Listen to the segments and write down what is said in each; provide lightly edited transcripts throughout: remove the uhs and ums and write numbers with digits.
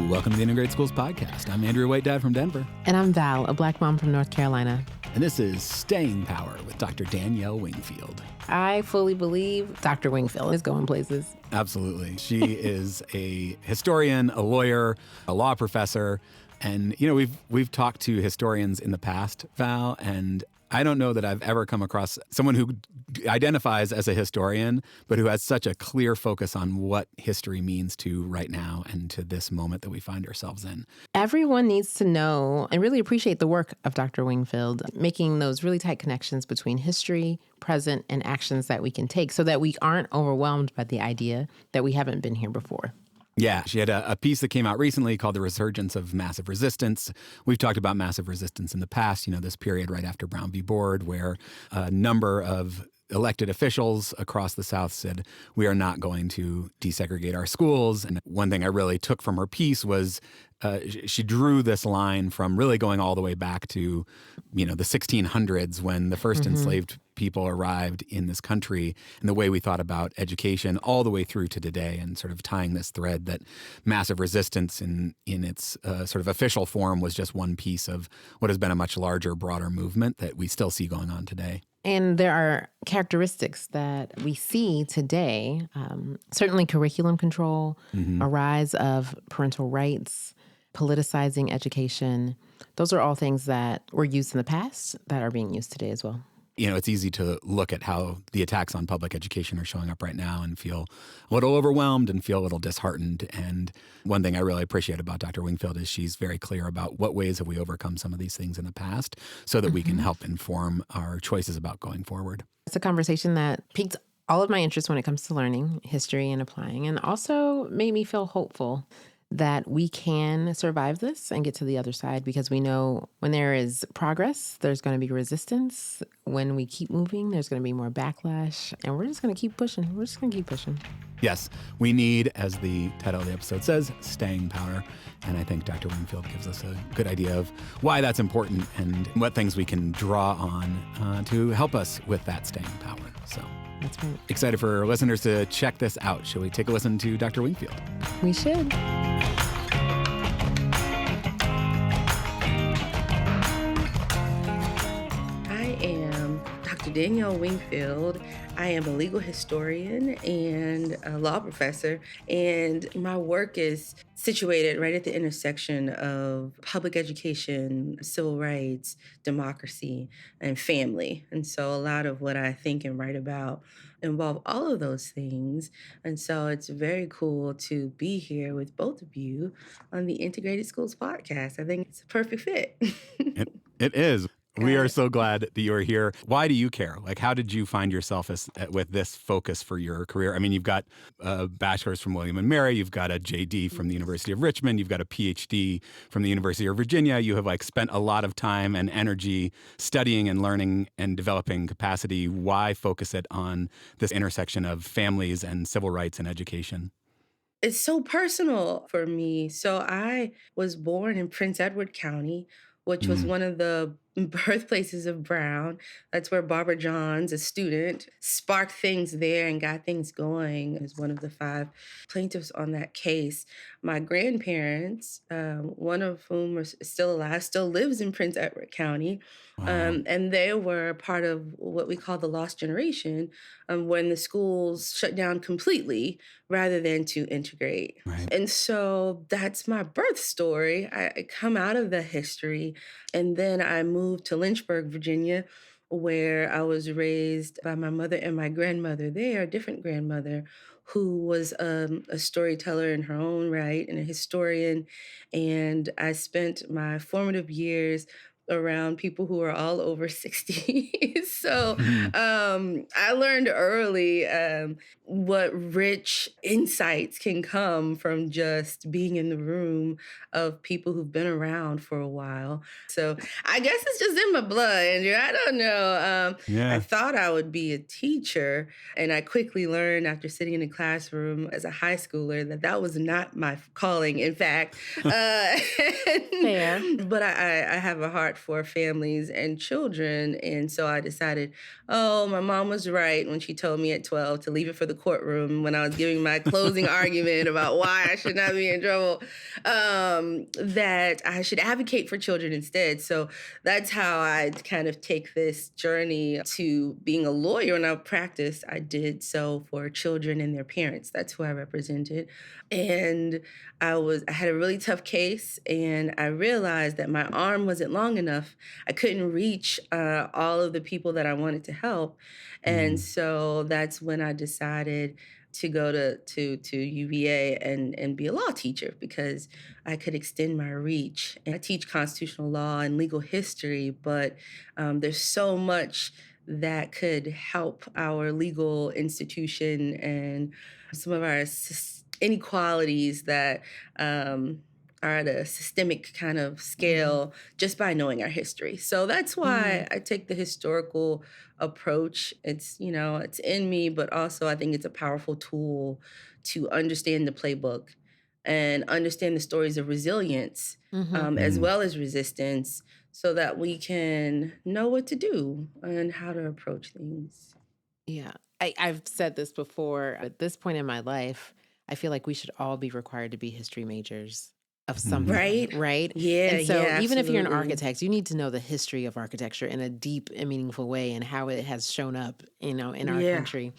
Welcome to the Integrated Schools Podcast. I'm Andrew White Dad from Denver. And I'm Val, a Black mom from North Carolina. And this is Staying Power with Dr. Danielle Wingfield. I fully believe Dr. Wingfield is going places. Absolutely. She is a historian, a lawyer, a law professor. And, you know, we've talked to historians in the past, Val, and I don't know that I've ever come across someone who identifies as a historian, but who has such a clear focus on what history means to right now and to this moment that we find ourselves in. Everyone needs to know and really appreciate the work of Dr. Wingfield, making those really tight connections between history, present, and actions that we can take so that we aren't overwhelmed by the idea that we haven't been here before. Yeah, she had a piece that came out recently called The Resurgence of Massive Resistance. We've talked about massive resistance in the past, you know, this period right after Brown v. Board, where a number of elected officials across the South said, we are not going to desegregate our schools. And one thing I really took from her piece was she drew this line from really going all the way back to, you know, the 1600s when the first enslaved people arrived in this country and the way we thought about education all the way through to today, and sort of tying this thread that massive resistance in its sort of official form was just one piece of what has been a much larger, broader movement that we still see going on today. And there are characteristics that we see today, certainly curriculum control, a rise of parental rights, politicizing education. Those are all things that were used in the past that are being used today as well. You know, it's easy to look at how the attacks on public education are showing up right now and feel a little overwhelmed and feel a little disheartened. And one thing I really appreciate about Dr. Wingfield is she's very clear about what ways have we overcome some of these things in the past so that we can help inform our choices about going forward. It's a conversation that piqued all of my interest when it comes to learning history and applying, and also made me feel hopeful that we can survive this and get to the other side, because we know when there is progress, there's going to be resistance. When we keep moving, there's going to be more backlash, and we're just going to keep pushing. We're just going to keep pushing. Yes, we need, as the title of the episode says, staying power. And I think Dr. Wingfield gives us a good idea of why that's important and what things we can draw on to help us with that staying power. So that's right. Excited for our listeners to check this out. Shall we take a listen to Dr. Wingfield? We should. Danielle Wingfield. I am a legal historian and a law professor, and my work is situated right at the intersection of public education, civil rights, democracy, and family. And so a lot of what I think and write about involve all of those things. And so it's very cool to be here with both of you on the Integrated Schools Podcast. I think it's a perfect fit. It is. We are so glad that you are here. Why do you care? Like, how did you find yourself with this focus for your career? I mean, you've got a bachelor's from William and Mary. You've got a JD from the University of Richmond. You've got a PhD from the University of Virginia. You have spent a lot of time and energy studying and learning and developing capacity. Why focus it on this intersection of families and civil rights and education? It's so personal for me. So I was born in Prince Edward County, which was one of the birthplaces of Brown. That's where Barbara Johns, a student, sparked things there and got things going as one of the 5 plaintiffs on that case. My grandparents, one of whom is still alive, still lives in Prince Edward County. Wow. And they were part of what we call the lost generation, when the schools shut down completely rather than to integrate. Right. And so that's my birth story. I come out of the history, and then I moved to Lynchburg, Virginia, where I was raised by my mother and my grandmother there, a different grandmother, who was a storyteller in her own right and a historian. And I spent my formative years around people who are all over 60. So I learned early what rich insights can come from just being in the room of people who've been around for a while. So I guess it's just in my blood, Andrew. I don't know. I thought I would be a teacher, and I quickly learned after sitting in a classroom as a high schooler that was not my calling, in fact. Fair. But I have a heart heart for families and children. And so I decided, oh, my mom was right when she told me at 12 to leave it for the courtroom when I was giving my closing argument about why I should not be in trouble, that I should advocate for children instead. So that's how I kind of take this journey to being a lawyer. When I practiced, I did so for children and their parents. That's who I represented. And I had a really tough case, and I realized that my arm wasn't long enough. I couldn't reach all of the people that I wanted to help. And so that's when I decided to go to UVA and be a law teacher, because I could extend my reach. And I teach constitutional law and legal history, but there's so much that could help our legal institution and some of our inequalities that are at a systemic kind of scale just by knowing our history. So that's why I take the historical approach. It's, it's in me, but also I think it's a powerful tool to understand the playbook and understand the stories of resilience, as well as resistance, so that we can know what to do and how to approach things. Yeah. I've said this before. At this point in my life, I feel like we should all be required to be history majors of some Right? kind, right? Yeah, And so yeah, even if you're an absolutely. architect, you need to know the history of architecture in a deep and meaningful way and how it has shown up, in our Yeah. country.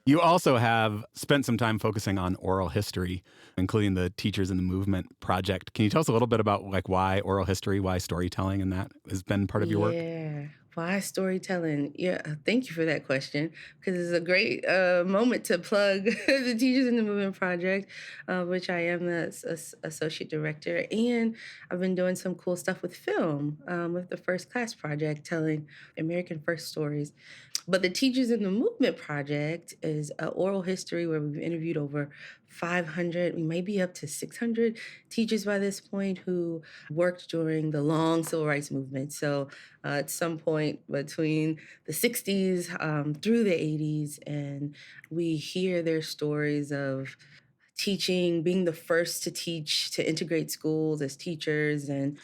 You also have spent some time focusing on oral history, including the Teachers in the Movement project. Can you tell us a little bit about why oral history, why storytelling, and that has been part of your work? Yeah. Why storytelling? Yeah, thank you for that question, because it's a great moment to plug the Teachers in the Movement project, which I am the associate director. And I've been doing some cool stuff with film, with the First Class project, telling American First stories. But the Teachers in the Movement project is an oral history where we've interviewed over 500, we may be up to 600 teachers by this point, who worked during the long civil rights movement. So at some point between the 60s through the 80s, and we hear their stories of teaching, being the first to teach, to integrate schools as teachers, and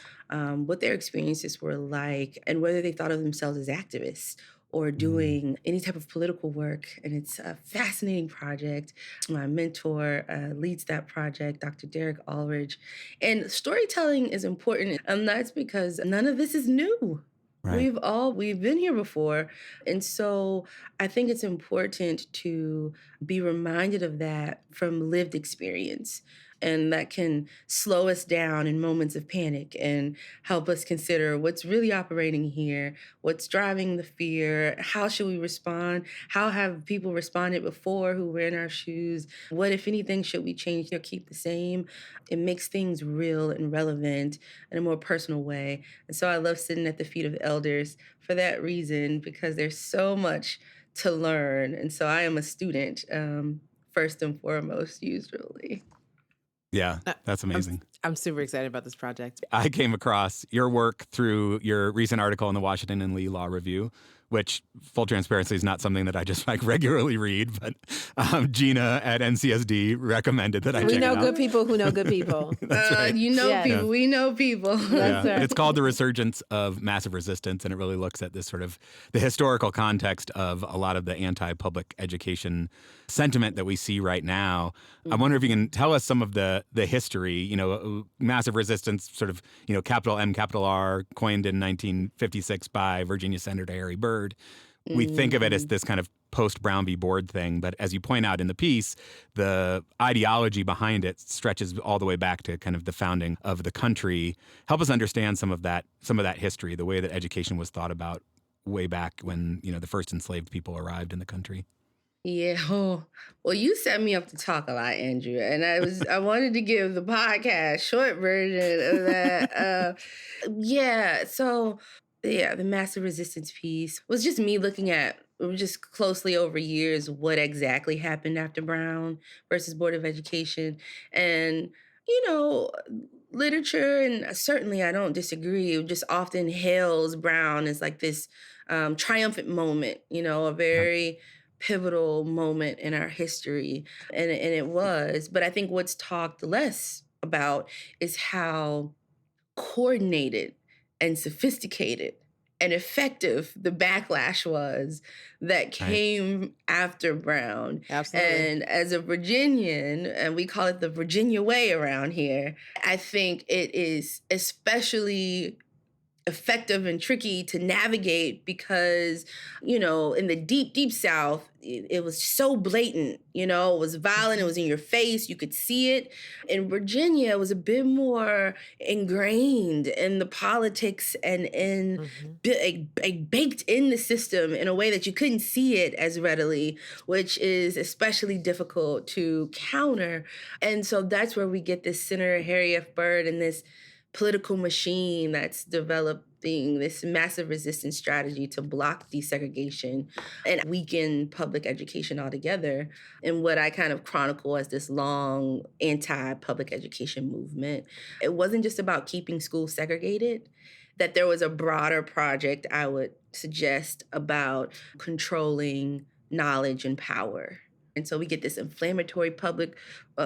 what their experiences were like, and whether they thought of themselves as activists or doing any type of political work. And it's a fascinating project. My mentor leads that project, Dr. Derek Aldridge. And storytelling is important, and that's because none of this is new. Right. We've been here before. And so I think it's important to be reminded of that from lived experience. And that can slow us down in moments of panic and help us consider what's really operating here, what's driving the fear, how should we respond, how have people responded before who were in our shoes, what, if anything, should we change or keep the same. It makes things real and relevant in a more personal way. And so I love sitting at the feet of the elders for that reason, because there's so much to learn. And so I am a student, first and foremost, usually. Yeah, that's amazing. I'm super excited about this project. I came across your work through your recent article in the Washington and Lee Law Review, which, full transparency, is not something that I just regularly read, but Gina at NCSD recommended that I check We it know out. good people who know good people. That's right. You know Yes. people. We know people. That's right. It's called The Resurgence of Massive Resistance, and it really looks at this sort of the historical context of a lot of the anti-public education sentiment that we see right now. I wonder if you can tell us some of the history, massive resistance, sort of, capital M, capital R, coined in 1956 by Virginia Senator Harry Byrd. We think of it as this kind of post-Brown v. Board thing, but as you point out in the piece, the ideology behind it stretches all the way back to kind of the founding of the country. Help us understand some of that history, the way that education was thought about way back when, the first enslaved people arrived in the country. Yeah. Oh, well, you set me up to talk a lot, Andrew, and I wanted to give the podcast short version of that. Yeah. So, yeah, the massive resistance piece was just me looking at just closely over years what exactly happened after Brown versus Board of Education, and you know. Literature, and certainly I don't disagree, just often hails Brown as like this triumphant moment, a Yep. very pivotal moment in our history. And it was. But I think what's talked less about is how coordinated and sophisticated and effective the backlash was that came after Brown. Absolutely. And as a Virginian, and we call it the Virginia way around here, I think it is especially effective and tricky to navigate because, in the deep, deep South, it was so blatant, it was violent, it was in your face, you could see it. In Virginia, it was a bit more ingrained in the politics and in baked in the system in a way that you couldn't see it as readily, which is especially difficult to counter. And so that's where we get this Senator Harry F. Byrd and this political machine that's developing this massive resistance strategy to block desegregation and weaken public education altogether. And what I kind of chronicle as this long anti-public education movement, it wasn't just about keeping schools segregated, that there was a broader project I would suggest about controlling knowledge and power. And so we get this inflammatory public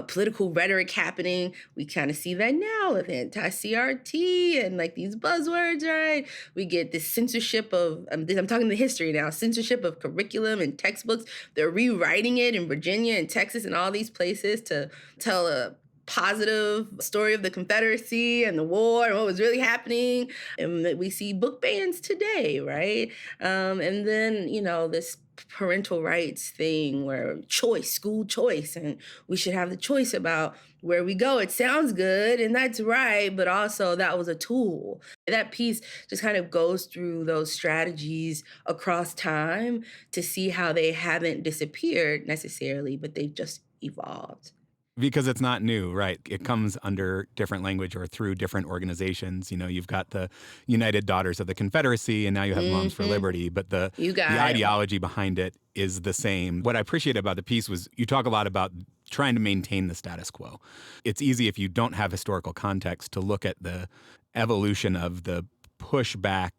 political rhetoric happening. We kind of see that now with anti-CRT and like these buzzwords, right? We get this censorship of, I'm talking the history now, censorship of curriculum and textbooks. They're rewriting it in Virginia and Texas and all these places to tell a positive story of the Confederacy and the war and what was really happening. And we see book bans today, right? And then, this parental rights thing where school choice, and we should have the choice about where we go. It sounds good and that's right, but also that was a tool. That piece just kind of goes through those strategies across time to see how they haven't disappeared necessarily, but they've just evolved. Because it's not new, right? It comes under different language or through different organizations. You've got the United Daughters of the Confederacy, and now you have Moms for Liberty, but the ideology behind it is the same. What I appreciate about the piece was you talk a lot about trying to maintain the status quo. It's easy if you don't have historical context to look at the evolution of the pushback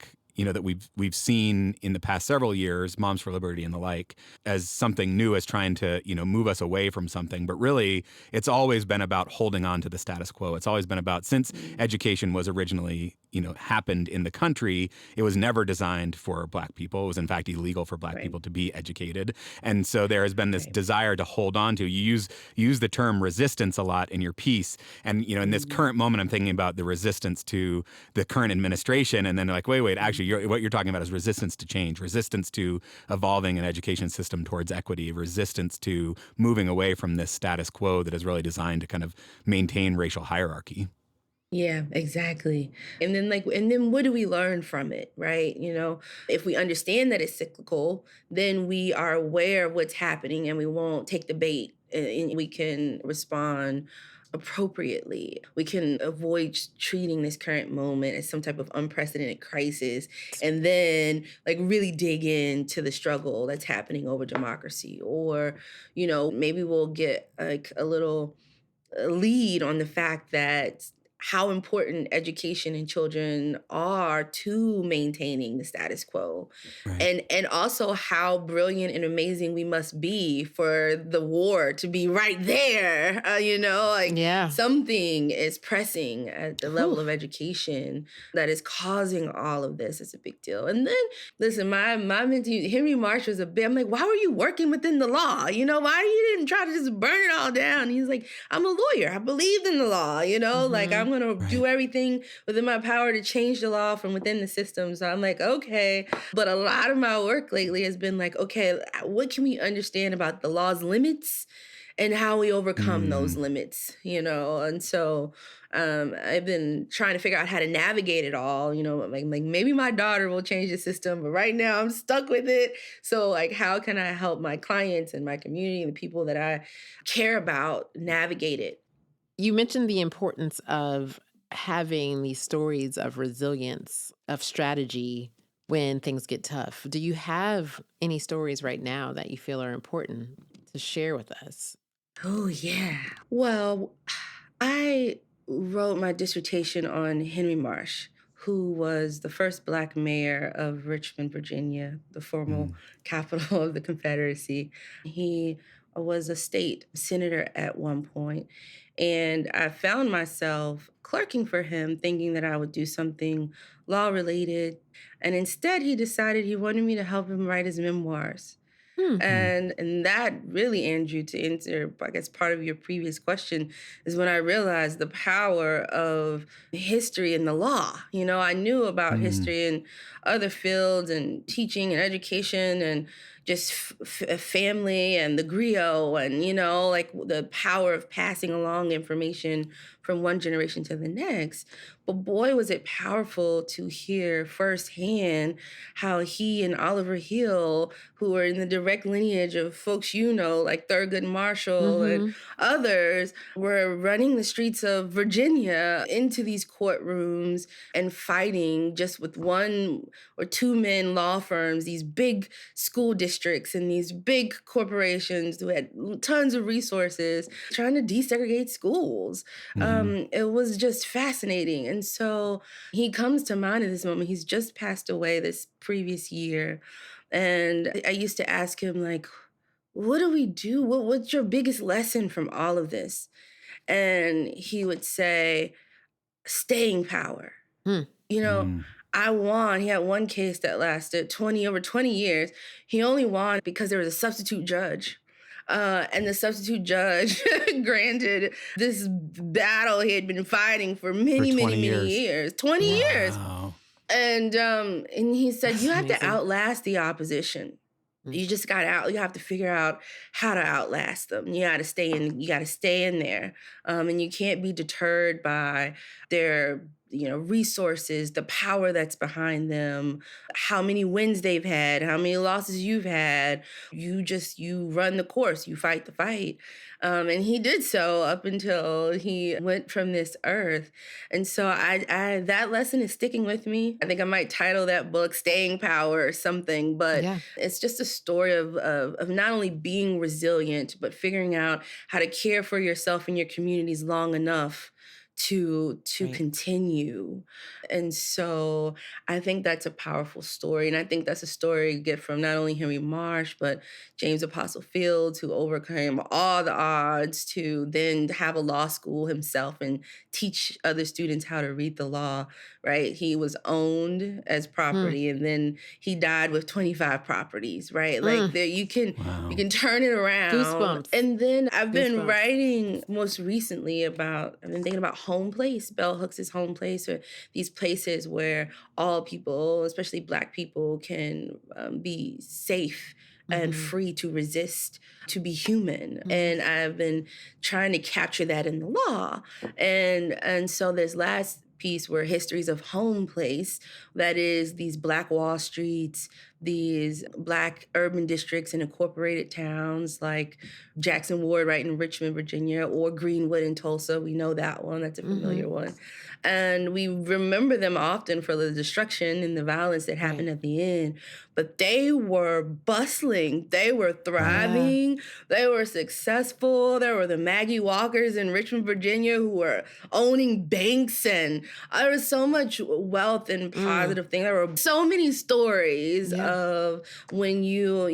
that we've seen in the past several years, Moms for Liberty and the like, as something new, as trying to, move us away from something. But really, it's always been about holding on to the status quo. It's always been about, since education was originally, happened in the country, it was never designed for Black people. It was, in fact, illegal for Black people to be educated. And so there has been this desire to hold on to. You use the term resistance a lot in your piece. And, in this current moment, I'm thinking about the resistance to the current administration. And then like, wait, actually, what you're talking about is resistance to change, resistance to evolving an education system towards equity, resistance to moving away from this status quo that is really designed to kind of maintain racial hierarchy. Yeah, exactly. And then what do we learn from it, right? If we understand that it's cyclical, then we are aware of what's happening and we won't take the bait and we can respond appropriately. We can avoid treating this current moment as some type of unprecedented crisis and then really dig into the struggle that's happening over democracy. Or, maybe we'll get a little lead on the fact that how important education and children are to maintaining the status quo. Right. And also how brilliant and amazing we must be for the war to be right there. Something is pressing at the level of education that is causing all of this. It's a big deal. And then, listen, my mentee, Henry Marsh, was a bit, I'm like, why were you working within the law? Why you didn't try to just burn it all down? And he's like, I'm a lawyer. I believed in the law, I'm going to do everything within my power to change the law from within the system. So I'm like, okay. But a lot of my work lately has been like, okay, what can we understand about the law's limits and how we overcome those limits, And so I've been trying to figure out how to navigate it all, like maybe my daughter will change the system, but right now I'm stuck with it. So how can I help my clients and my community and the people that I care about navigate it? You mentioned the importance of having these stories of resilience, of strategy when things get tough. Do you have any stories right now that you feel are important to share with us? Oh, yeah. Well, I wrote my dissertation on Henry Marsh, who was the first Black mayor of Richmond, Virginia, the former capital of the Confederacy. He was a state senator at one point. And I found myself clerking for him, thinking that I would do something law related. And instead, he decided he wanted me to help him write his memoirs. Hmm. And that really, Andrew, to answer, I guess, part of your previous question, is when I realized the power of history and the law. You know, I knew about history in other fields and teaching and education and just family and the griot and, you know, like the power of passing along information from one generation to the next. But boy, was it powerful to hear firsthand how he and Oliver Hill, who are in the direct lineage of folks you know, like Thurgood Marshall and others, were running the streets of Virginia into these courtrooms and fighting just with one or two men law firms, these big school districts and these big corporations who had tons of resources trying to desegregate schools. It was just fascinating. And so he comes to mind at this moment. He's just passed away this previous year. And I used to ask him, like, what do we do? What's your biggest lesson from all of this? And he would say, staying power. Hmm. You know, I won. He had one case that lasted over 20 years. He only won because there was a substitute judge. And the substitute judge granted this battle he had been fighting for many, many, 20 many years. years. 20 years. Wow. And he said, That's you have to amazing. outlast the opposition. You just you have to figure out how to outlast them. You got to stay in there. And you can't be deterred by their, resources, the power that's behind them, how many wins they've had, how many losses you've had. You run the course, you fight the fight. And he did so up until he went from this earth. And so I that lesson is sticking with me. I think I might title that book Staying Power or something, but it's just a story of not only being resilient, but figuring out how to care for yourself and your communities long enough to continue. And so I think that's a powerful story. And I think that's a story you get from not only Henry Marsh, but James Apostle Fields, who overcame all the odds to then have a law school himself and teach other students how to read the law, right? He was owned as property and then he died with 25 properties, right? Like there you can turn it around. Goosebumps. And then I've been writing most recently I've been thinking about home place, Bell Hooks' home place, or these places where all people, especially Black people, can be safe and free to resist, to be human. And I've been trying to capture that in the law. And so this last piece where histories of home place, that is these Black Wall Streets, these Black urban districts in incorporated towns like Jackson Ward right in Richmond, Virginia, or Greenwood in Tulsa. We know that one. That's a familiar one. And we remember them often for the destruction and the violence that happened at the end. But they were bustling. They were thriving. They were successful. There were the Maggie Walkers in Richmond, Virginia, who were owning banks. And there was so much wealth and positive things. There were so many stories of when you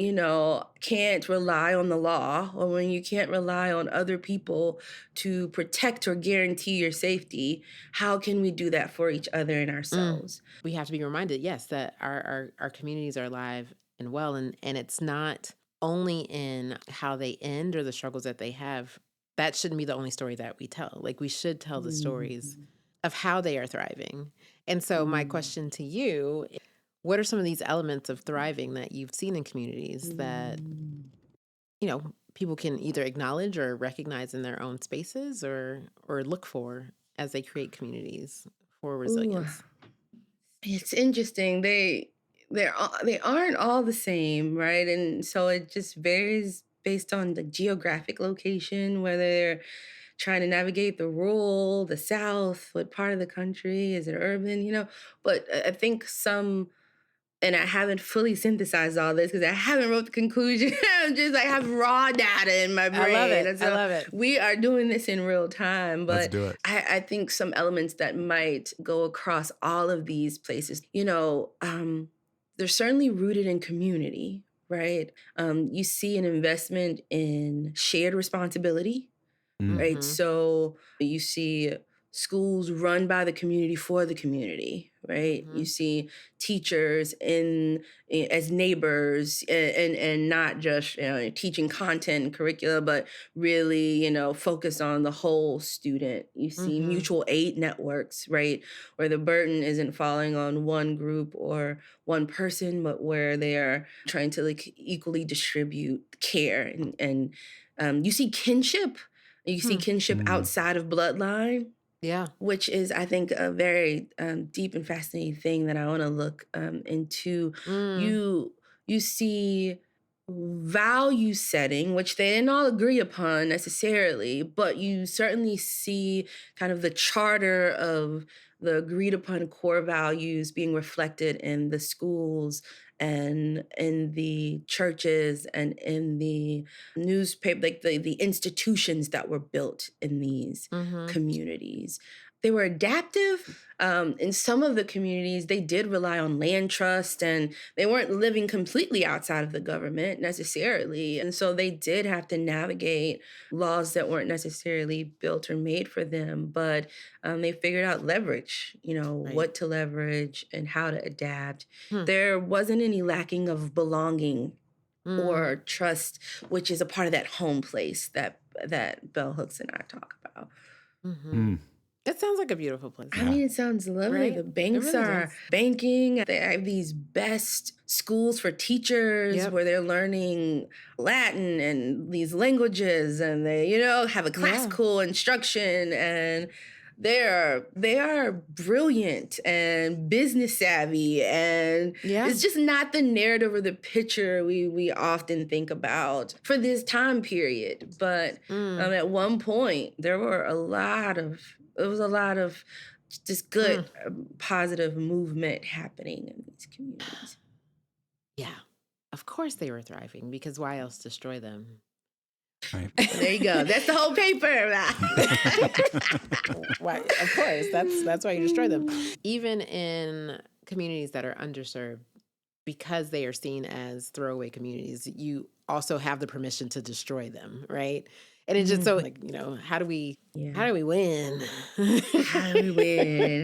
can't rely on the law, or when you can't rely on other people to protect or guarantee your safety. How can we do that for each other and ourselves? We have to be reminded, yes, that our communities are alive and well. And it's not only in how they end or the struggles that they have. That shouldn't be the only story that we tell. Like, we should tell the stories of how they are thriving. And so my question to you, what are some of these elements of thriving that you've seen in communities that, people can either acknowledge or recognize in their own spaces or look for as they create communities for resilience? It's interesting. They aren't all the same, right? And so it just varies based on the geographic location, whether they're trying to navigate the rural, the South, what part of the country, is it urban, But I think and I haven't fully synthesized all this because I haven't wrote the conclusion. I'm just like, I have raw data in my brain. I love it. And so I love it. we are doing this in real time. But Let's do it. I think some elements that might go across all of these places, they're certainly rooted in community, right? You see an investment in shared responsibility, right? Mm-hmm. So you see schools run by the community for the community, right? Mm-hmm. You see teachers as neighbors and not just teaching content and curricula, but really focus on the whole student. You see Mm-hmm. mutual aid networks, right, where the burden isn't falling on one group or one person, but where they are trying to like equally distribute care and you see kinship. You see kinship Mm. outside of bloodline, Yeah. which is, I think, a very deep and fascinating thing that I want to look into. Mm. You see value setting, which they didn't all agree upon necessarily, but you certainly see kind of the charter of the agreed upon core values being reflected in the schools and in the churches and in the newspaper, like the institutions that were built in these Mm-hmm. communities. They were adaptive. In some of the communities, they did rely on land trust and they weren't living completely outside of the government necessarily. And so they did have to navigate laws that weren't necessarily built or made for them. But they figured out leverage, Right. what to leverage and how to adapt. Hmm. There wasn't any lacking of belonging Mm. or trust, which is a part of that home place that Bell Hooks and I talk about. Mm-hmm. It sounds like a beautiful place. I mean, it sounds lovely. Right? The It banks really are does. banking. They have these best schools for teachers Yep. where they're learning Latin and these languages, and they, have a classical instruction, and they are brilliant and business savvy, and Yeah. it's just not the narrative or the picture we often think about for this time period. But at one point, there was a lot of just good, positive movement happening in these communities. Yeah. Of course they were thriving, because why else destroy them? Right. Well, there you go. That's the whole paper. Why? Of course, that's why you destroy them. Even in communities that are underserved, because they are seen as throwaway communities, you also have the permission to destroy them, right? And it's just so like, how do we win? How do we win?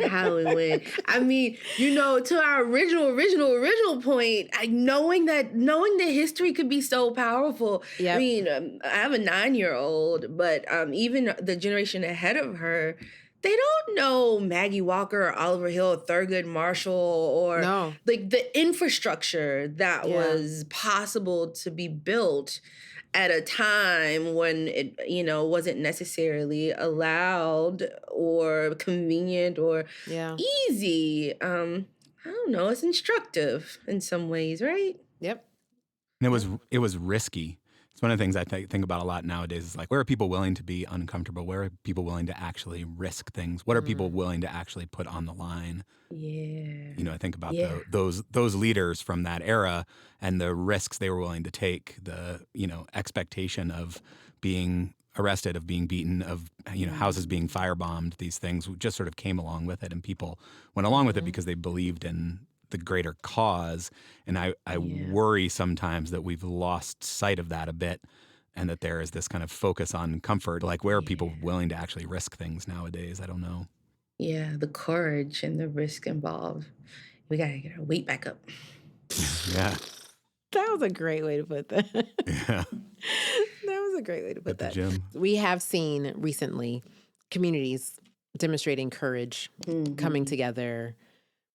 How do we win? I mean, to our original point, knowing that history could be so powerful. Yep. I mean, I have a 9-year-old, but even the generation ahead of her, they don't know Maggie Walker or Oliver Hill or Thurgood Marshall or No. like the infrastructure that was possible to be built at a time when it, wasn't necessarily allowed or convenient or easy. I don't know. It's instructive in some ways, right? Yep. And it was risky. It's one of the things I think about a lot nowadays is like, where are people willing to be uncomfortable? Where are people willing to actually risk things? What are people willing to actually put on the line? Yeah. I think about those leaders from that era and the risks they were willing to take, the, expectation of being arrested, of being beaten, of, houses being firebombed. These things just sort of came along with it, and people went along with it because they believed in the greater cause. And I worry sometimes that we've lost sight of that a bit, and that there is this kind of focus on comfort. Like, where are people willing to actually risk things nowadays? I don't know. Yeah, the courage and the risk involved. We got to get our weight back up. Yeah. That was a great way to put that. Yeah. That was a great way to put that. Gym. We have seen recently communities demonstrating courage, coming together,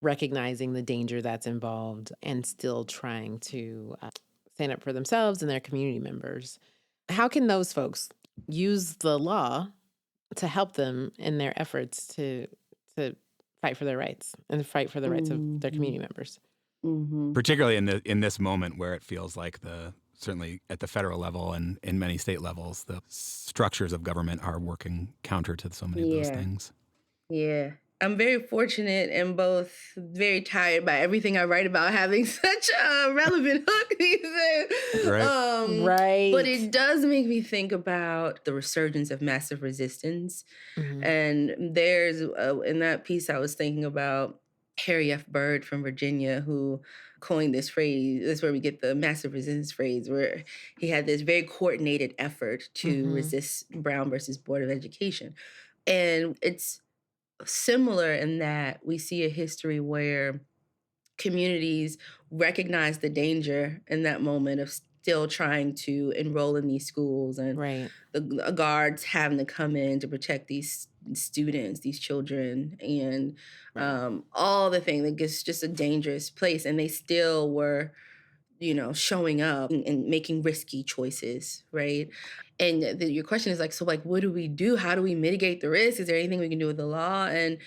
recognizing the danger that's involved, and still trying to stand up for themselves and their community members. How can those folks use the law to help them in their efforts to fight for their rights and fight for the rights of their community members? Particularly in this moment where it feels like certainly at the federal level and in many state levels, the structures of government are working counter to so many of those things. Yeah. I'm very fortunate and both very tired by everything I write about having such a relevant hook these days. Right. But it does make me think about the resurgence of massive resistance. And there's, in that piece I was thinking about Harry F. Byrd from Virginia, who coined this phrase. That's where we get the massive resistance phrase, where he had this very coordinated effort to resist Brown versus Board of Education. And it's similar in that we see a history where communities recognize the danger in that moment of still trying to enroll in these schools, and Right. the guards having to come in to protect these students, these children, and all the things. Like, it's just a dangerous place, and they still were, showing up and making risky choices, right? And your question is like, so like, what do we do? How do we mitigate the risk? Is there anything we can do with the law? And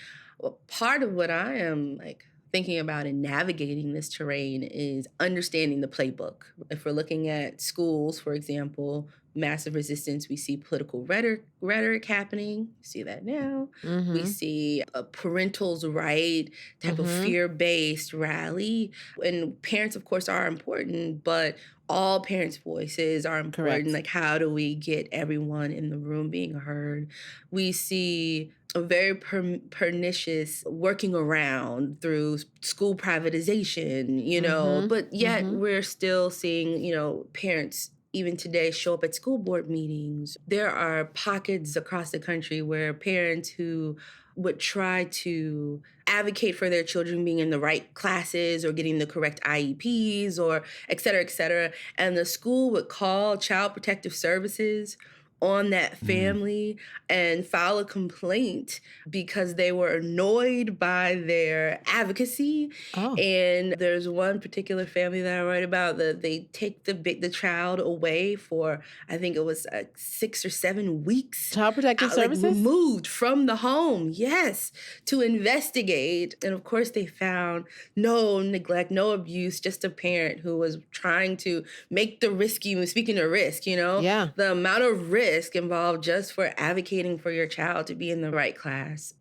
part of what I am like thinking about in navigating this terrain is understanding the playbook. If we're looking at schools, for example, massive resistance, we see political rhetoric happening. We see that now. We see a parental's right type of fear-based rally. And parents, of course, are important, but all parents' voices are important. Correct. Like, how do we get everyone in the room being heard? We see a very pernicious working around through school privatization, but yet we're still seeing, parents even today show up at school board meetings. There are pockets across the country where parents who would try to advocate for their children being in the right classes or getting the correct IEPs or et cetera, and the school would call Child Protective Services on that family and file a complaint because they were annoyed by their advocacy. Oh. And there's one particular family that I write about that they take the child away for, I think it was 6 or 7 weeks. Child Protective Services? Like, removed from the home, yes, to investigate. And of course they found no neglect, no abuse, just a parent who was trying to make the risky, speaking of risk, Yeah. the amount of risk involved just for advocating for your child to be in the right class.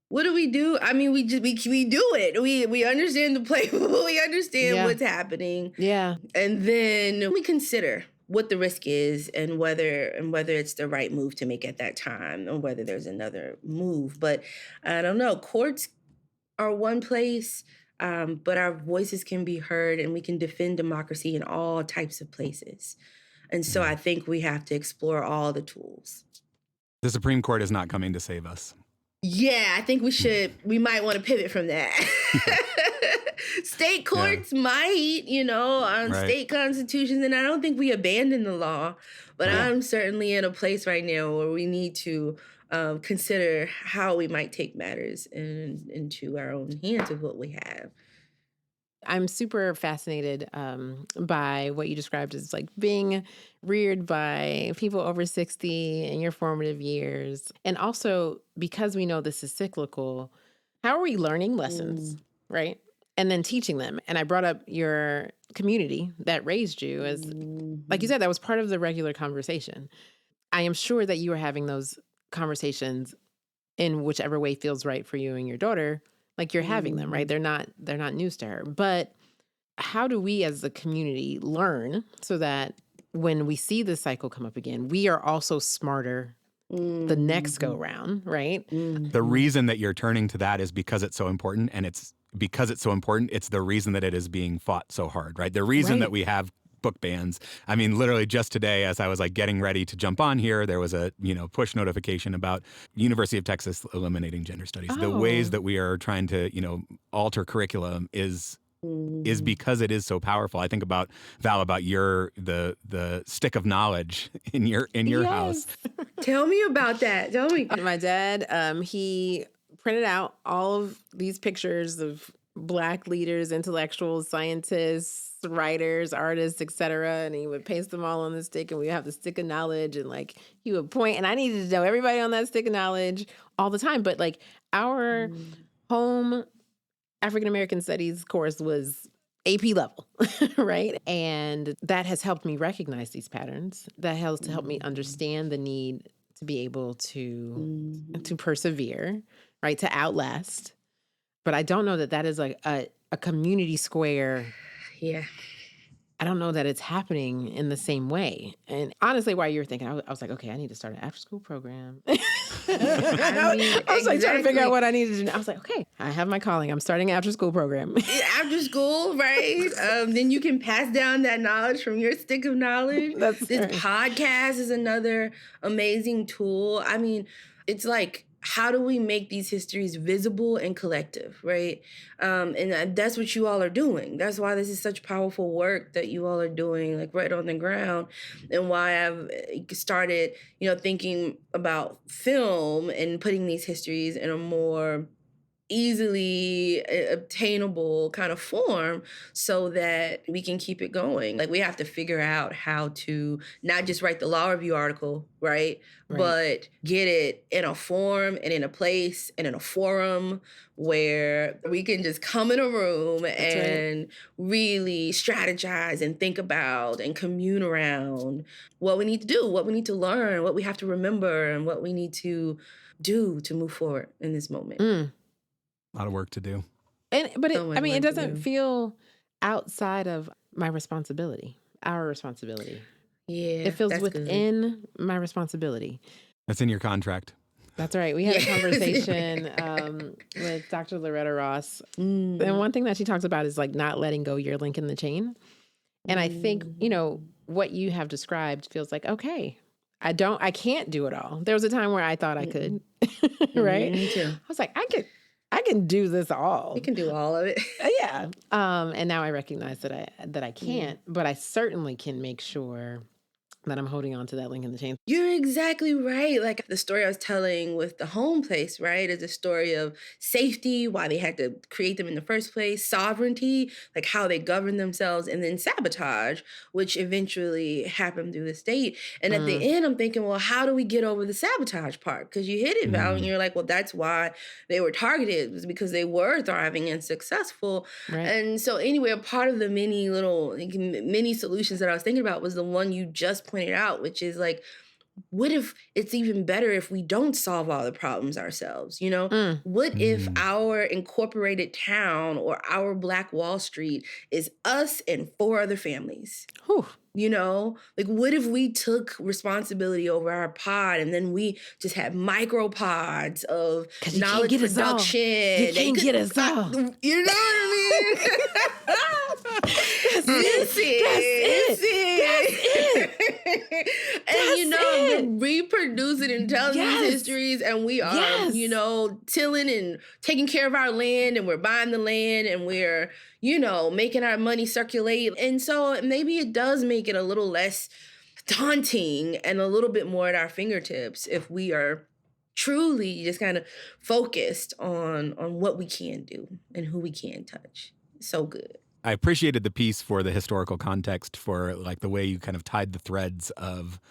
What do we do? I mean, we do it. We understand the playbook. We understand what's happening. Yeah. And then we consider what the risk is and whether it's the right move to make at that time, or whether there's another move. But I don't know. Courts are one place, but our voices can be heard, and we can defend democracy in all types of places. And so I think we have to explore all the tools. The Supreme Court is not coming to save us. Yeah, I think we might want to pivot from that. State courts might, on state constitutions, and I don't think we abandon the law, but I'm certainly in a place right now where we need to consider how we might take matters into our own hands with what we have. I'm super fascinated by what you described as like being reared by people over 60 in your formative years. And also, because we know this is cyclical, how are we learning lessons, right? And then teaching them. And I brought up your community that raised you as, like you said, that was part of the regular conversation. I am sure that you are having those conversations in whichever way feels right for you and your daughter. Like, you're having them, right? They're not news to her. But how do we as a community learn so that when we see this cycle come up again, we are also smarter the next go round, right? The reason that you're turning to that is because it's so important, and it's because it's so important, it's the reason that it is being fought so hard, right? The reason that we have book bans. I mean, literally just today, as I was like getting ready to jump on here, there was a push notification about University of Texas eliminating gender studies. The ways that we are trying to alter curriculum is because it is so powerful. I think about Val, about the stick of knowledge in your house. Tell me about that. Tell me. My dad, he printed out all of these pictures of Black leaders, intellectuals, scientists, writers, artists, etc. And he would paste them all on the stick, and we have the stick of knowledge, and like he would point, and I needed to know everybody on that stick of knowledge all the time. But like our home African American Studies course was AP level, right? And that has helped me recognize these patterns. That helps to help me understand the need to be able to persevere, right? To outlast. But I don't know that is like a community square. Yeah. I don't know that it's happening in the same way. And honestly, while you were thinking, I was like, okay, I need to start an after-school program. I mean, I was like trying to figure out exactly. what I needed to do. I was like, okay, I have my calling. I'm starting an after school program. After school, right? Then you can pass down that knowledge from your stick of knowledge. That's This right. podcast is another amazing tool. I mean, it's like, how do we make these histories visible and collective, right? And that's what you all are doing. That's why this is such powerful work that you all are doing, like right on the ground, and why I've started, thinking about film and putting these histories in a more easily obtainable kind of form so that we can keep it going. Like, we have to figure out how to not just write the law review article, right? But get it in a form and in a place and in a forum where we can just come in a room and really strategize and think about and commune around what we need to do, what we need to learn, what we have to remember, and what we need to do to move forward in this moment. A lot of work to do. But So much it work to doesn't do. feel outside of my responsibility, our responsibility. Yeah, It feels that's good. within my responsibility. That's in your contract. That's right. We had a Yes. conversation with Dr. Loretta Ross. And one thing that she talks about is like not letting go your link in the chain. And I think, what you have described feels like, okay, I can't do it all. There was a time where I thought I could, right? Me too. I was like, I can do this all. You can do all of it. Yeah. And now I recognize that I can't, but I certainly can make sure that I'm holding on to that link in the chain. You're exactly right. Like the story I was telling with the home place, right, is a story of safety, why they had to create them in the first place, sovereignty, like how they govern themselves, and then sabotage, which eventually happened through the state. And at the end, I'm thinking, well, how do we get over the sabotage part? Because you hit it, Val, and you're like, well, that's why they were targeted, was because they were thriving and successful. Right. And so anyway, a part of the many solutions that I was thinking about was the one you just pointed out, which is like, what if it's even better if we don't solve all the problems ourselves? What if our incorporated town or our Black Wall Street is us and 4 other families? Whew. Like, what if we took responsibility over our pod and then we just had micro pods of knowledge production? You can't get us all. You know what I mean? That's it. And reproducing and telling these histories, and we are, tilling and taking care of our land, and we're buying the land, and we're, making our money circulate. And so maybe it does make it a little less daunting and a little bit more at our fingertips if we are truly just kind of focused on what we can do and who we can touch. So good. I appreciated the piece for the historical context, for like the way you kind of tied the threads of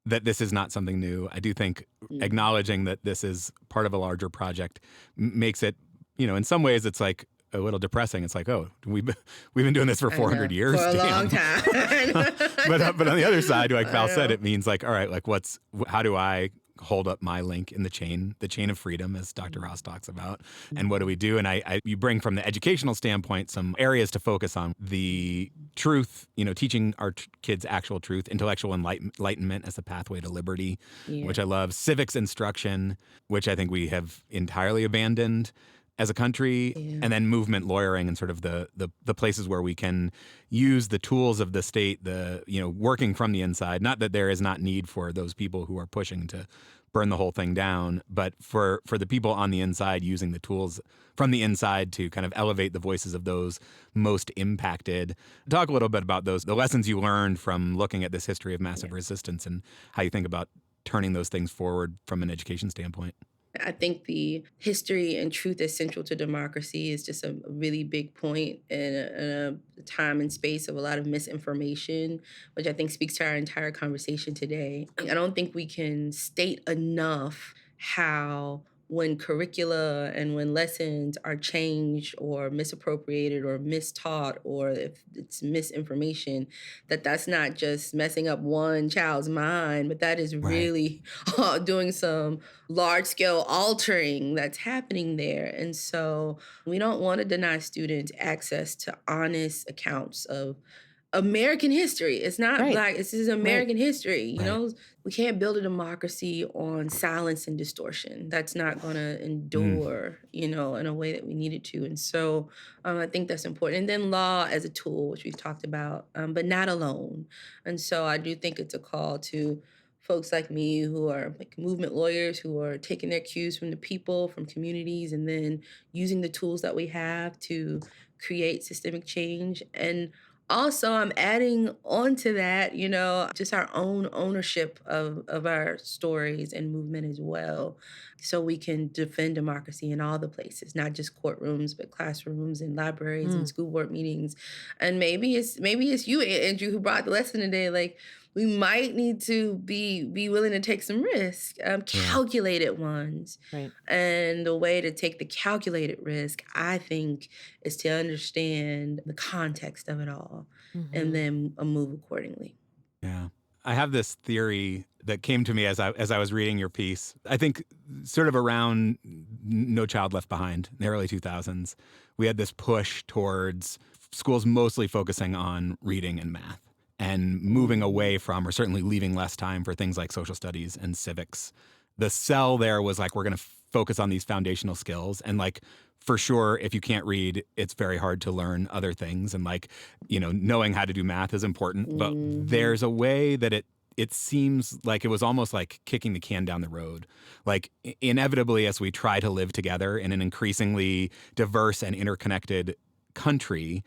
that this is not something new. I do think acknowledging that this is part of a larger project makes it, in some ways it's like a little depressing. It's like, oh, we've been doing this for 400 years. For a long time. but on the other side, like Val said, it means like, all right, like how do I hold up my link in the chain of freedom, as Dr. Ross talks about, and what do we do? And you bring from the educational standpoint some areas to focus on: the truth, teaching our kids actual truth, intellectual enlightenment as a pathway to liberty, which I love, civics instruction, which I think we have entirely abandoned as a country, and then movement lawyering and sort of the places where we can use the tools of the state, working from the inside. Not that there is not need for those people who are pushing to burn the whole thing down, but for the people on the inside using the tools from the inside to kind of elevate the voices of those most impacted. Talk a little bit about the lessons you learned from looking at this history of massive resistance and how you think about turning those things forward from an education standpoint. I think the history and truth is central to democracy is just a really big point in a time and space of a lot of misinformation, which I think speaks to our entire conversation today. I don't think we can state enough how when curricula and when lessons are changed or misappropriated or mistaught, or if it's misinformation, that's not just messing up one child's mind, but that is really doing some large-scale altering that's happening there. And so we don't want to deny students access to honest accounts of American history. It's not Right. Black. This is Right. American history. You Right. know, we can't build a democracy on silence and distortion. That's not going to Mm. endure, you know, in a way that we need it to. And so I think that's important. And then law as a tool, which we've talked about, but not alone. And so I do think it's a call to folks like me who are like movement lawyers who are taking their cues from the people, from communities, and then using the tools that we have to create systemic change. And also, I'm adding on to that, you know, just our own ownership of our stories and movement as well. So we can defend democracy in all the places, not just courtrooms, but classrooms and libraries and Mm. school board meetings. And maybe it's you, Andrew, who brought the lesson today. Like we might need to be willing to take some risks, Yeah. calculated ones. Right. And the way to take the calculated risk, I think, is to understand the context of it all and Mm-hmm. then move accordingly. Yeah. I have this theory that came to me as I was reading your piece. I think sort of around No Child Left Behind in the early 2000s, we had this push towards schools mostly focusing on reading and math and moving away from, or certainly leaving less time for things like social studies and civics. The sell there was like, we're going to focus on these foundational skills. And like, for sure, if you can't read, it's very hard to learn other things. And like, you know, knowing how to do math is important. But there's a way that it seems like it was almost like kicking the can down the road. Like inevitably, as we try to live together in an increasingly diverse and interconnected country,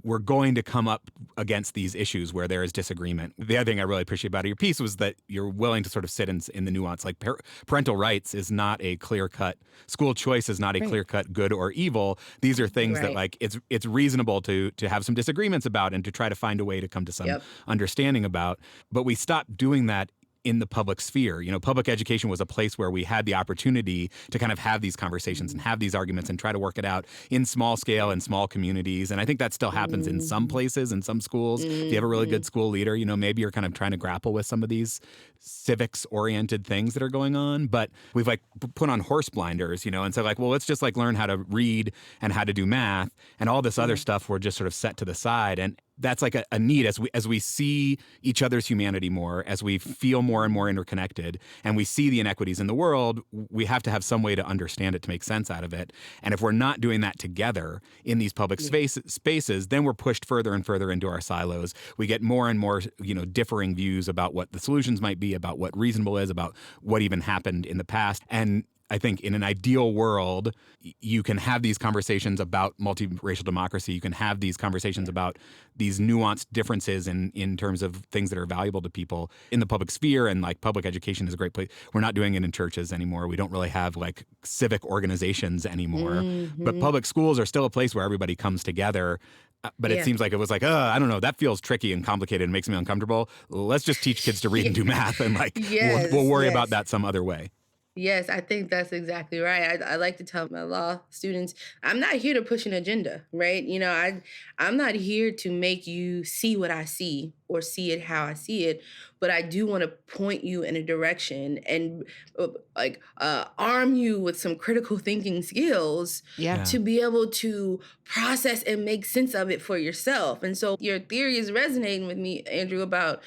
we're going to come up against these issues where there is disagreement. The other thing I really appreciate about your piece was that you're willing to sort of sit in the nuance. Like parental rights is not a clear-cut, school choice is not a Right. clear-cut good or evil. These are things that Right. like it's reasonable to have some disagreements about and to try to find a way to come to some Yep. understanding about. But we stopped doing that in the public sphere. You know, public education was a place where we had the opportunity to kind of have these conversations and have these arguments and try to work it out in small scale and small communities. And I think that still happens in some places, in some schools. If you have a really good school leader, you know, maybe you're kind of trying to grapple with some of these civics-oriented things that are going on. But we've like put on horse blinders, you know, and said like, well, let's just like learn how to read and how to do math, and all this other stuff we're just sort of set to the side. And that's like a need as we see each other's humanity more, as we feel more and more interconnected, and we see the inequities in the world, we have to have some way to understand it, to make sense out of it. And if we're not doing that together in these public spaces, then we're pushed further and further into our silos. We get more and more, you know, differing views about what the solutions might be, about what reasonable is, about what even happened in the past. And I think in an ideal world, you can have these conversations about multiracial democracy. You can have these conversations about these nuanced differences in terms of things that are valuable to people in the public sphere. And like public education is a great place. We're not doing it in churches anymore. We don't really have like civic organizations anymore. But public schools are still a place where everybody comes together. But it seems like it was like, I don't know, that feels tricky and complicated and makes me uncomfortable. Let's just teach kids to read and do math, and like we'll worry about that some other way. Yes, I think that's exactly right. I like to tell my law students, I'm not here to push an agenda, right? You know, I'm not here to make you see what I see or see it how I see it, but I do want to point you in a direction and arm you with some critical thinking skills Yeah. to be able to process and make sense of it for yourself. And so your theory is resonating with me, Andrew, about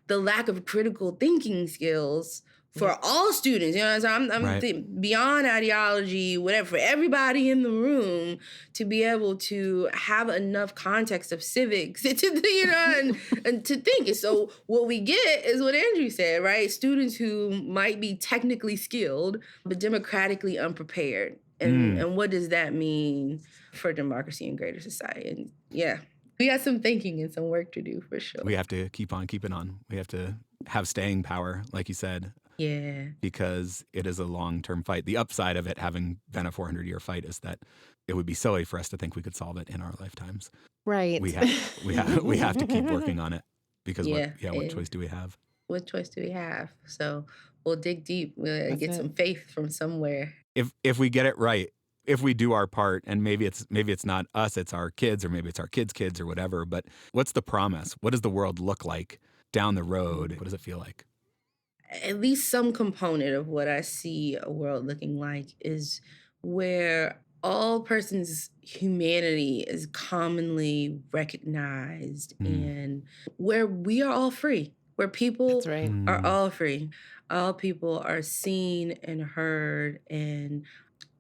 the lack of critical thinking skills for all students, you know, so I'm beyond ideology, whatever, for everybody in the room to be able to have enough context of civics, to, you know, and to think. And so what we get is what Andrew said, right? Students who might be technically skilled, but democratically unprepared. And what does that mean for democracy and greater society? And yeah, we got some thinking and some work to do for sure. We have to keep on keeping on. We have to have staying power, like you said. Yeah. Because it is a long-term fight. The upside of it having been a 400-year fight is that it would be silly for us to think we could solve it in our lifetimes. Right. We have to keep working on it, because what choice do we have? What choice do we have? So we'll dig deep. We'll get some faith from somewhere. If we get it right, if we do our part, and maybe it's not us, it's our kids, or maybe it's our kids' kids or whatever, but what's the promise? What does the world look like down the road? What does it feel like? At least some component of what I see a world looking like is where all persons' humanity is commonly recognized and where we are all free, where people That's right. are all free. All people are seen and heard and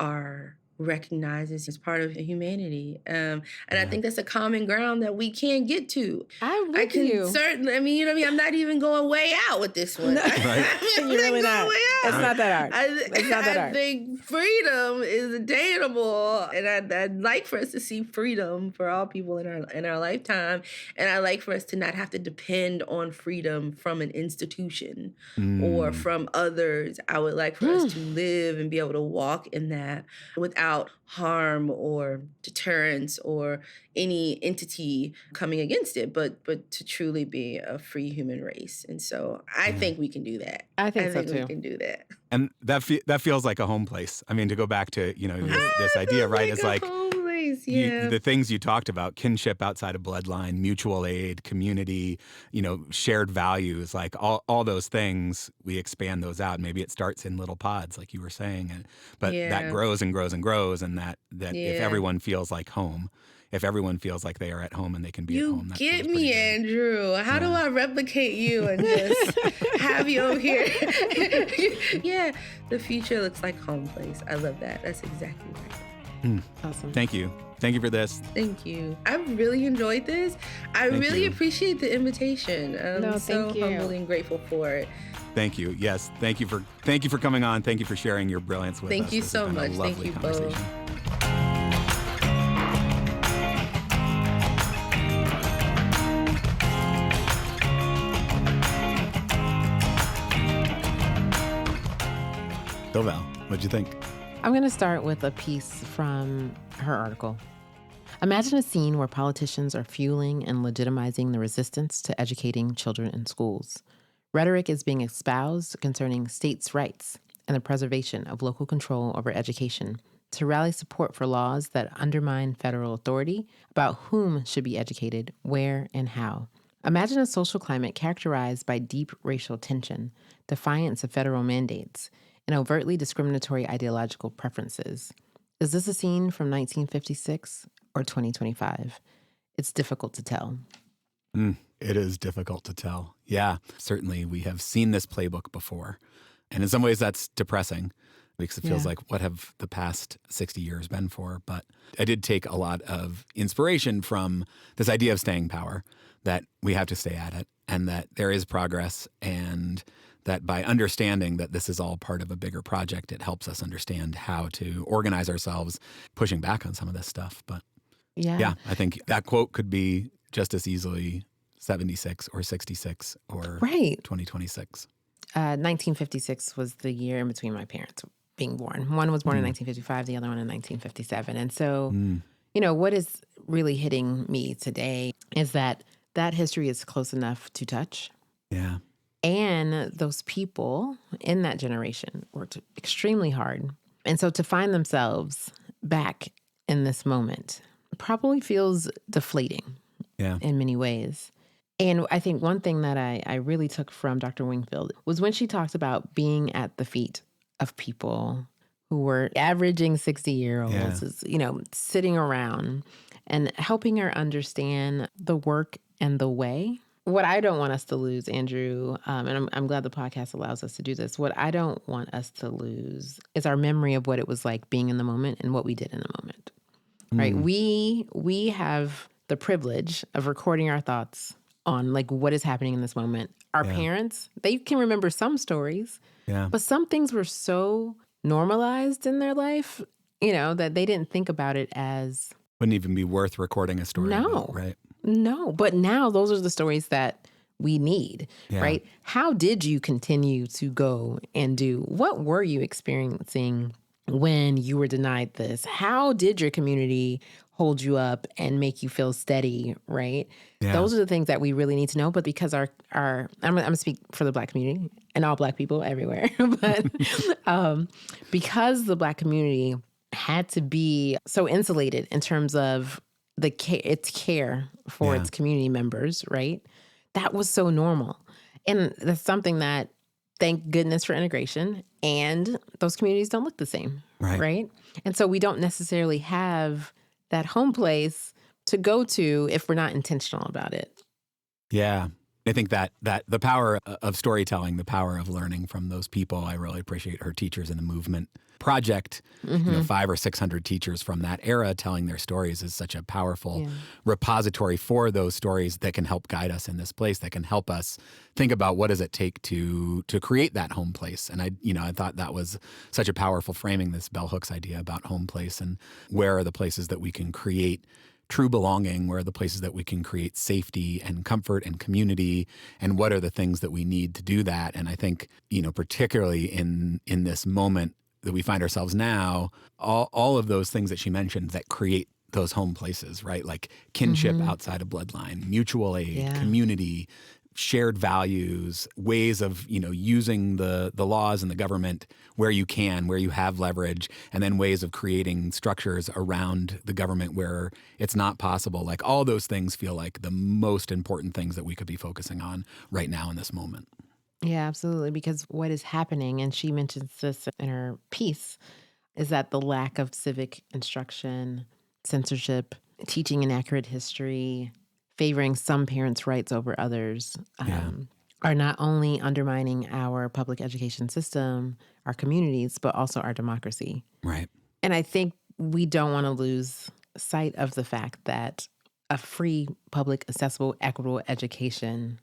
are recognized as part of humanity. And I think that's a common ground that we can't get to. I'm I with can you. certainly, I mean, you know what I mean? I'm not even going way out with this one. No. Right. I'm You're really not. way out. It's not that hard. It's not that I hard. think freedom is attainable, and I'd like for us to see freedom for all people in our lifetime, and I like for us to not have to depend on freedom from an institution or from others. I would like for us to live and be able to walk in that without harm or deterrence or any entity coming against it, but to truly be a free human race. And so I think we can do that. I think so we too. can do that. And that feels like a home place. I mean, to go back to, this idea, right? It's like home place, yeah. the things you talked about, kinship outside of bloodline, mutual aid, community, shared values, like all those things, we expand those out. Maybe it starts in little pods, like you were saying, but that grows and grows and grows. And that if everyone feels like home, if everyone feels like they are at home and they can be at home. That get feels me, pretty good. Andrew. How do I replicate you and just have you over here? Yeah, the future looks like home place. I love that. That's exactly right. Awesome. Thank you. Thank you for this. Thank you. I really enjoyed this. I really appreciate the invitation. I'm so humbly and grateful for it. Thank you. Yes. Thank you for coming on. Thank you for sharing your brilliance with us. Thank you so much. Thank you both. So Val, what'd you think? I'm going to start with a piece from her article. Imagine a scene where politicians are fueling and legitimizing the resistance to educating children in schools. Rhetoric is being espoused concerning states' rights and the preservation of local control over education to rally support for laws that undermine federal authority about whom should be educated, where, and how. Imagine a social climate characterized by deep racial tension, defiance of federal mandates, and overtly discriminatory ideological preferences. Is this a scene from 1956 or 2025? It's difficult to tell. It is difficult to tell. Yeah, certainly we have seen this playbook before. And in some ways that's depressing because it feels like what have the past 60 years been for? But I did take a lot of inspiration from this idea of staying power, that we have to stay at it and that there is progress, and that by understanding that this is all part of a bigger project, it helps us understand how to organize ourselves, pushing back on some of this stuff. But yeah, I think that quote could be just as easily 76 or 66 or 2026. 1956 was the year in between my parents being born. One was born in 1955, the other one in 1957. And so, what is really hitting me today is that history is close enough to touch. Yeah. And those people in that generation worked extremely hard. And so to find themselves back in this moment probably feels deflating in many ways. And I think one thing that I really took from Dr. Wingfield was when she talked about being at the feet of people who were averaging 60-year-olds, sitting around and helping her understand the work and the way. What I don't want us to lose, Andrew, and I'm glad the podcast allows us to do this, what I don't want us to lose is our memory of what it was like being in the moment and what we did in the moment, right? We have the privilege of recording our thoughts on like what is happening in this moment. Our parents, they can remember some stories, but some things were so normalized in their life, that they didn't think about it as... Wouldn't even be worth recording a story about, right? No, but now those are the stories that we need, right? How did you continue to go and do? What were you experiencing when you were denied this? How did your community hold you up and make you feel steady, right? Yeah. Those are the things that we really need to know. But because I'm going to speak for the Black community and all Black people everywhere, but because the Black community had to be so insulated in terms of its care for its community members, right? That was so normal. And that's something that, thank goodness for integration, and those communities don't look the same, Right. right? And so we don't necessarily have that home place to go to if we're not intentional about it. Yeah. I think that the power of storytelling, the power of learning from those people, I really appreciate her Teachers in the Movement project. 500 or 600 teachers from that era telling their stories is such a powerful repository for those stories that can help guide us in this place, that can help us think about what does it take to create that home place. And I thought that was such a powerful framing, this bell hooks idea about home place and where are the places that we can create true belonging, where are the places that we can create safety and comfort and community, and what are the things that we need to do that. And I think, particularly in this moment that we find ourselves now, all of those things that she mentioned that create those home places, right? Like kinship outside of bloodline, mutual aid, community, shared values, ways of, using the laws and the government where you can, where you have leverage, and then ways of creating structures around the government where it's not possible. Like all those things feel like the most important things that we could be focusing on right now in this moment. Yeah, absolutely. Because what is happening, and she mentions this in her piece, is that the lack of civic instruction, censorship, teaching inaccurate history, favoring some parents' rights over others, are not only undermining our public education system, our communities, but also our democracy. Right. And I think we don't want to lose sight of the fact that a free, public, accessible, equitable education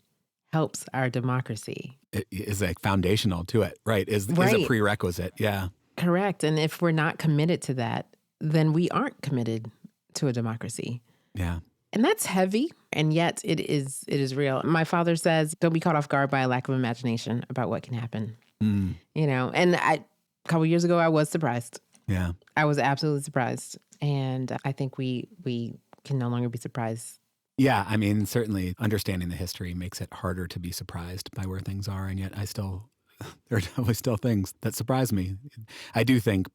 helps our democracy. It is like foundational to it, right? Is a prerequisite. Yeah. Correct. And if we're not committed to that, then we aren't committed to a democracy. Yeah. And that's heavy, and yet it is real. My father says, don't be caught off guard by a lack of imagination about what can happen. And a couple years ago, I was surprised. Yeah. I was absolutely surprised. And I think we can no longer be surprised. Yeah, I mean, certainly understanding the history makes it harder to be surprised by where things are, and yet there are definitely still things that surprise me. I do think,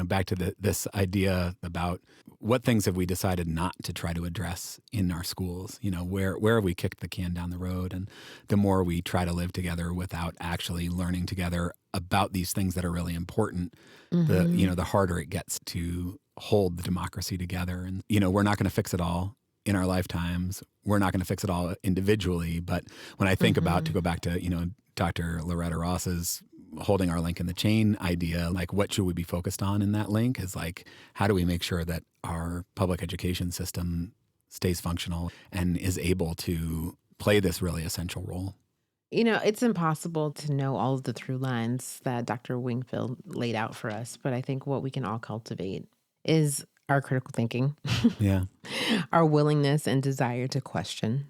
back to this idea about what things have we decided not to try to address in our schools? Where have we kicked the can down the road? And the more we try to live together without actually learning together about these things that are really important, the harder it gets to hold the democracy together. And, we're not going to fix it all in our lifetimes. We're not going to fix it all individually. But when I think about, to go back to, Dr. Loretta Ross's holding our link in the chain idea, like what should we be focused on in that link is like, how do we make sure that our public education system stays functional and is able to play this really essential role? It's impossible to know all of the through lines that Dr. Wingfield laid out for us, but I think what we can all cultivate is our critical thinking, our willingness and desire to question.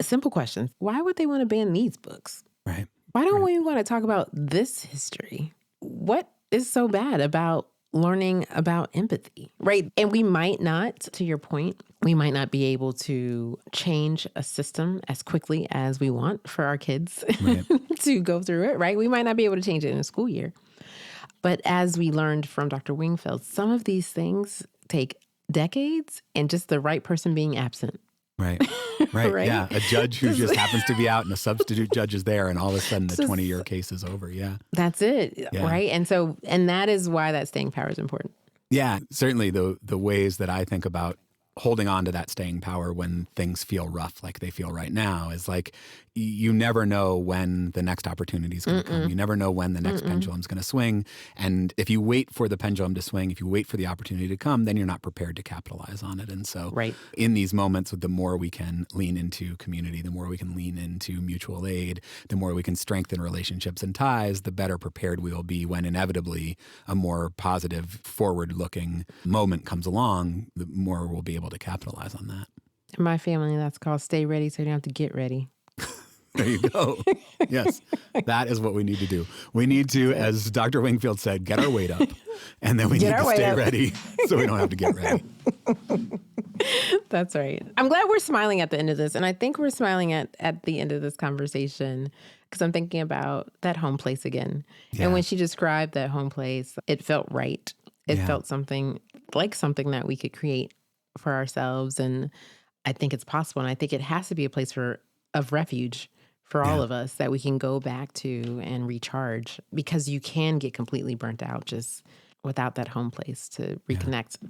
Simple questions. Why would they want to ban these books? Right. Why don't we want to talk about this history? What is so bad about learning about empathy, right? And we might not, to your point, we might not be able to change a system as quickly as we want for our kids to go through it, right? We might not be able to change it in a school year. But as we learned from Dr. Wingfield, some of these things take decades and just the right person being absent. Right. Yeah. A judge who just happens to be out and a substitute judge is there, and all of a sudden the 20-year case is over. Yeah. That's it. Yeah. Right. And that is why that staying power is important. Yeah. Certainly the ways that I think about holding on to that staying power when things feel rough like they feel right now is like you never know when the next opportunity is going to come. You never know when the next pendulum is going to swing. And if you wait for the pendulum to swing, if you wait for the opportunity to come, then you're not prepared to capitalize on it. And so in these moments, the more we can lean into community, the more we can lean into mutual aid, the more we can strengthen relationships and ties, the better prepared we will be when inevitably a more positive, forward-looking moment comes along, the more we'll be able to capitalize on that. In my family, that's called stay ready so you don't have to get ready. There you go. Yes, that is what we need to do. We need to, as Dr. Wingfield said, get our weight up, and then we need to stay ready so we don't have to get ready. That's right. I'm glad we're smiling at the end of this, and I think we're smiling at the end of this conversation because I'm thinking about that home place again. Yeah. And when she described that home place, it felt right. It felt something that we could create for ourselves, and I think it's possible, and I think it has to be a place of refuge for all of us that we can go back to and recharge, because you can get completely burnt out just without that home place to reconnect. Yeah.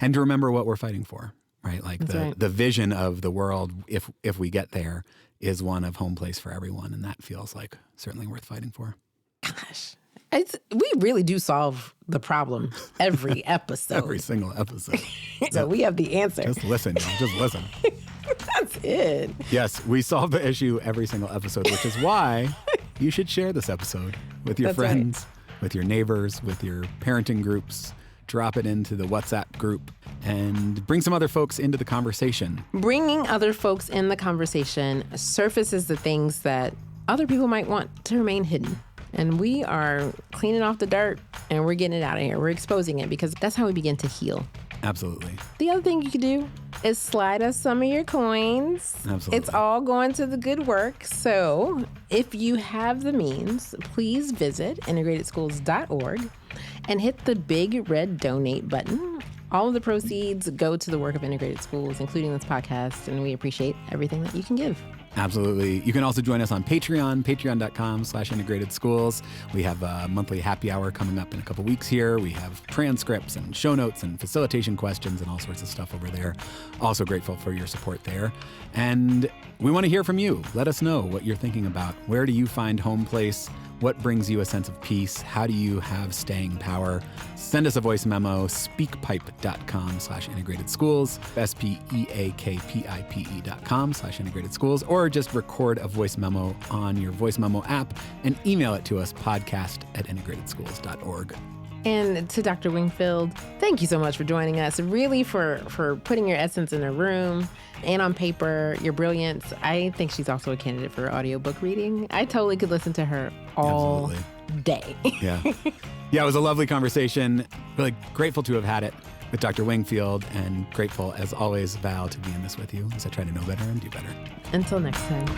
And to remember what we're fighting for, right? Like the vision of the world, if we get there, is one of home place for everyone. And that feels like certainly worth fighting for. Gosh. We really do solve the problem every episode. Every single episode. So we have the answer. Just listen, y'all. Just listen. That's it. Yes, we solve the issue every single episode, which is why you should share this episode with your friends, with your neighbors, with your parenting groups. Drop it into the WhatsApp group and bring some other folks into the conversation. Bringing other folks in the conversation surfaces the things that other people might want to remain hidden. And we are cleaning off the dirt and we're getting it out of here. We're exposing it because that's how we begin to heal. Absolutely. The other thing you could do is slide us some of your coins. Absolutely. It's all going to the good work. So if you have the means, please visit integratedschools.org and hit the big red donate button. All of the proceeds go to the work of Integrated Schools, including this podcast, and we appreciate everything that you can give. Absolutely. You can also join us on Patreon, patreon.com/integrated schools. We have a monthly happy hour coming up in a couple weeks here. We have transcripts and show notes and facilitation questions and all sorts of stuff over there. Also grateful for your support there. And we want to hear from you. Let us know what you're thinking about. Where do you find home place? What brings you a sense of peace? How do you have staying power? Send us a voice memo, speakpipe.com/integrated schools, speakpipe.com/integrated schools, or just record a voice memo on your voice memo app and email it to us, podcast@integratedschools.org. And to Dr. Wingfield, thank you so much for joining us. Really for putting your essence in a room and on paper, your brilliance. I think she's also a candidate for audiobook reading. I totally could listen to her all day. Yeah. Yeah, it was a lovely conversation. Really grateful to have had it with Dr. Wingfield, and grateful, as always, Val, to be in this with you as I try to know better and do better. Until next time.